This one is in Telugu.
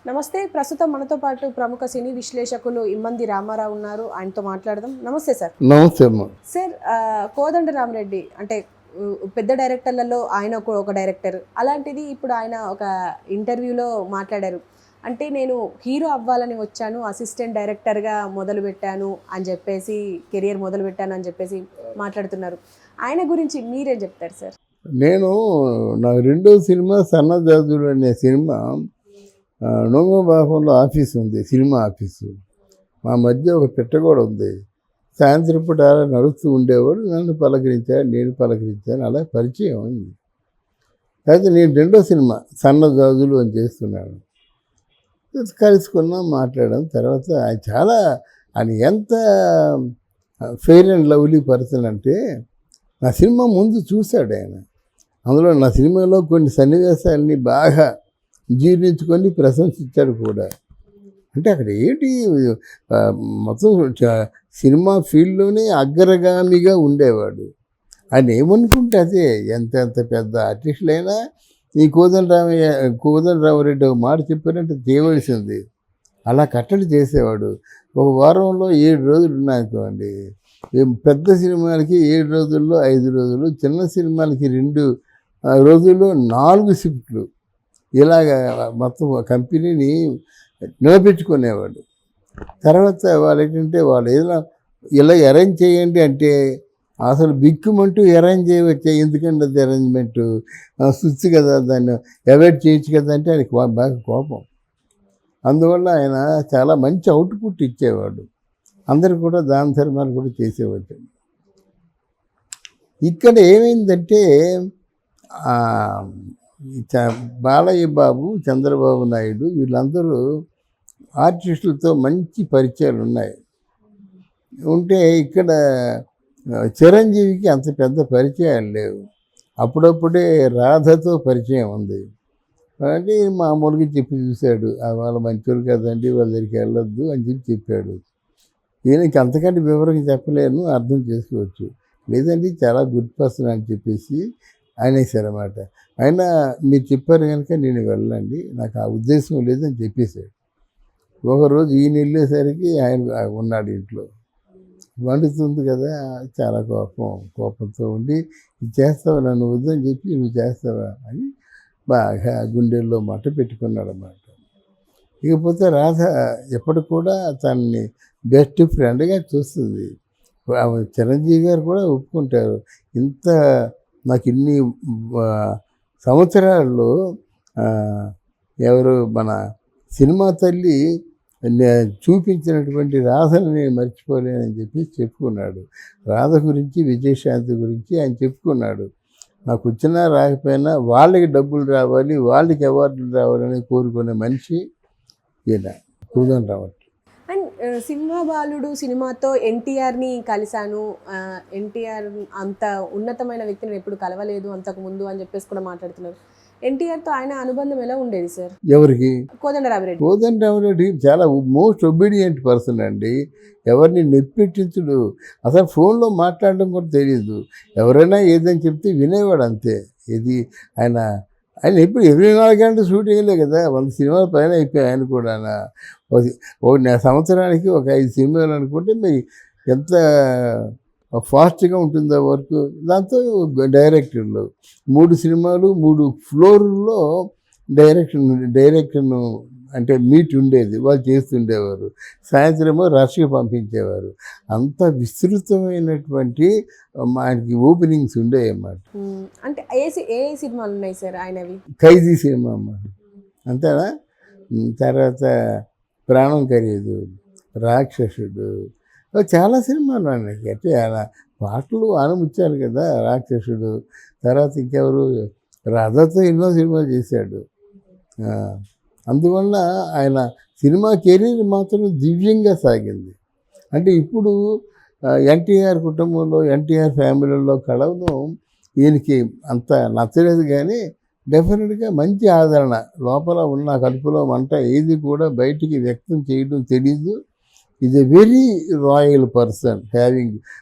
నమస్తే. ప్రస్తుతం మనతో పాటు ప్రముఖ సినీ విశ్లేషకులు ఇమ్మంది రామారావు ఉన్నారు. ఆయనతో మాట్లాడదాం. నమస్తే సార్. నమస్తే అమ్మ. సార్, కోదండరామిరెడ్డి అంటే పెద్ద డైరెక్టర్లలో ఆయన ఒక డైరెక్టర్. అలాంటిది ఇప్పుడు ఆయన ఒక ఇంటర్వ్యూలో మాట్లాడారు. అంటే నేను హీరో అవ్వాలని వచ్చాను, అసిస్టెంట్ డైరెక్టర్గా మొదలుపెట్టాను అని చెప్పేసి, కెరియర్ మొదలుపెట్టాను అని చెప్పేసి మాట్లాడుతున్నారు. ఆయన గురించి మీరేం చెప్తారు సార్? నాకు రెండో సినిమా సన్నజాజులు అనే సినిమా నోమబాకంలో ఆఫీస్ ఉంది, సినిమా ఆఫీసు. మా మధ్య ఒక పెట్ట కూడా ఉంది. సాయంత్రం పూట అలా నడుస్తూ ఉండేవాడు. నన్ను పలకరించాడు, నేను పలకరించాను. అలా పరిచయం అయింది. అయితే నేను రెండో సినిమా సన్నజాజులు అని చేస్తున్నాను. కలుసుకున్నాం, మాట్లాడాం. తర్వాత ఆయన ఎంత ఫెయిర్ అండ్ లవ్లీ పర్సన్ అంటే, నా సినిమా ముందు చూశాడు ఆయన. అందులో నా సినిమాలో కొన్ని సన్నివేశాలని బాగా జీర్ణించుకొని ప్రశంసించాడు కూడా. అంటే అక్కడ ఏంటి, మొత్తం సినిమా ఫీల్డ్లోనే అగ్రగామిగా ఉండేవాడు. ఆయన ఏమనుకుంటే అదే. ఎంత పెద్ద ఆర్టిస్టులైనా ఈ కోదండరామిరెడ్డి ఒక మాట చెప్పారంటే చేయవలసింది. అలా కట్టడి చేసేవాడు. ఒక వారంలో 7 రోజులు ఉన్నాయనుకోండి. పెద్ద సినిమాలకి 7 రోజుల్లో 5 రోజులు, చిన్న సినిమాలకి 2 రోజుల్లో 4 షిఫ్ట్లు, ఇలాగ మొత్తం కంపెనీని నిలబెట్టుకునేవాడు. తర్వాత వాళ్ళు ఏదైనా ఇలా అరేంజ్ చేయండి అంటే అసలు బిక్కుమంటూ అరేంజ్ చేయవచ్చా, ఎందుకంటే అది అరేంజ్మెంటు స్విచ్ కదా, దాన్ని అవాయిడ్ చేయొచ్చు కదా అంటే ఆయనకి బాగా కోపం. అందువల్ల ఆయన చాలా మంచి అవుట్పుట్ ఇచ్చేవాడు. అందరు కూడా దాన ధర్మాలు కూడా చేసేవాడు. ఇక్కడ ఏమైందంటే బాలయ్య బాబు, చంద్రబాబు నాయుడు వీళ్ళందరూ ఆర్టిస్టులతో మంచి పరిచయాలు ఉన్నాయి. ఉంటే ఇక్కడ చిరంజీవికి అంత పెద్ద పరిచయాలు లేవు. అప్పుడప్పుడే రాధతో పరిచయం ఉంది. అంటే మామూలుగా చెప్పి చూశాడు. వాళ్ళ మంచోళ్ళు కదండి, వాళ్ళ దగ్గరికి వెళ్ళొద్దు అని చెప్పాడు. ఈయనకి అంతకంటే వివరంగా చెప్పలేను, అర్థం చేసుకోవచ్చు. లేదండి చాలా గుడ్ పర్సన్ అని చెప్పేసి అనేసారన్నమాట. అయినా మీరు చెప్పారు కనుక నేను వెళ్ళండి, నాకు ఆ ఉద్దేశం లేదని చెప్పేశాడు. ఒకరోజు ఈయన వెళ్ళేసరికి ఆయన ఉన్నాడు ఇంట్లో. వండుతుంది కదా, చాలా కోపంతో ఉండి, ఇది చేస్తావా, నన్ను వద్దని చెప్పి నువ్వు చేస్తావా అని బాగా గుండెల్లో మాట పెట్టుకున్నాడు అన్నమాట. ఇకపోతే రాధ ఎప్పటికి కూడా తనని బెస్ట్ ఫ్రెండ్గా చూస్తుంది. చిరంజీవి గారు కూడా ఒప్పుకుంటారు. నాకు ఇన్ని సంవత్సరాల్లో ఎవరు మన సినిమా తల్లి చూపించినటువంటి రాధను నేను మర్చిపోలేనని చెప్పి చెప్పుకున్నాడు. రాధ గురించి, విజయశాంతి గురించి ఆయన చెప్పుకున్నాడు. నాకు వచ్చినా రాకపోయినా వాళ్ళకి డబ్బులు రావాలి, వాళ్ళకి అవార్డులు రావాలని కోరుకునే మనిషి ఈయన కోదండరామిరెడ్డి. అండ్ సినిమా బాలుడు సినిమాతో ఎన్టీఆర్ని కలిశాను, ఎన్టీఆర్ అంత ఉన్నతమైన వ్యక్తిని ఎప్పుడు కలవలేదు అంతకుముందు అని చెప్పేసి కూడా మాట్లాడుతున్నారు. ఎన్టీఆర్తో ఆయన అనుబంధం ఎలా ఉండేది సార్? ఎవరికి? కోదండరామిరెడ్డి చాలా మోస్ట్ ఒబీడియంట్ పర్సన్ అండి. ఎవరిని నెప్పెట్టించుడు. అసలు ఫోన్లో మాట్లాడడం కూడా తెలియదు. ఎవరైనా ఏదని చెప్తే వినేవాడు అంతే. ఆయన ఎప్పుడు 24 గంటలు షూటింగ్లే కదా, 100 సినిమాల పైన అయిపోయాయి ఆయన కూడా. సంవత్సరానికి ఒక 5 సినిమాలు అనుకుంటే మరి ఎంత ఫాస్ట్గా ఉంటుందో వర్క్. దాంతో డైరెక్టర్లు 3 సినిమాలు 3 ఫ్లోర్లో డైరెక్షన్ అంటే మీట్ ఉండేది, వాళ్ళు చేస్తుండేవారు. సాయంత్రమో రష్కి పంపించేవారు. అంత విస్తృతమైనటువంటి ఆయనకి ఓపెనింగ్స్ ఉండేవి అన్నమాట. అంటే ఏ సినిమాలు ఉన్నాయి సార్ ఆయనవి? ఖైదీ సినిమా అమ్మ, అంతేనా. తర్వాత ప్రాణం ఖరీదు, రాక్షసుడు, చాలా సినిమాలు ఆయనకి. అంటే ఆయన పాటలు ఆనముచ్చారు కదా, రాక్షసుడు. తర్వాత ఇంకెవరు, రాధతో ఎన్నో సినిమాలు చేశాడు. అందువల్ల ఆయన సినిమా కెరీర్ మాత్రం దివ్యంగా సాగింది. అంటే ఇప్పుడు ఎన్టీఆర్ కుటుంబంలో, ఎన్టీఆర్ ఫ్యామిలీలో కలవడం ఈయనకి అంత నచ్చలేదు. కానీ డెఫినెట్గా మంచి ఆదరణ. లోపల ఉన్న కడుపులో మంట ఏది కూడా బయటికి వ్యక్తం చేయడం తెలీదు. Is a very royal person, having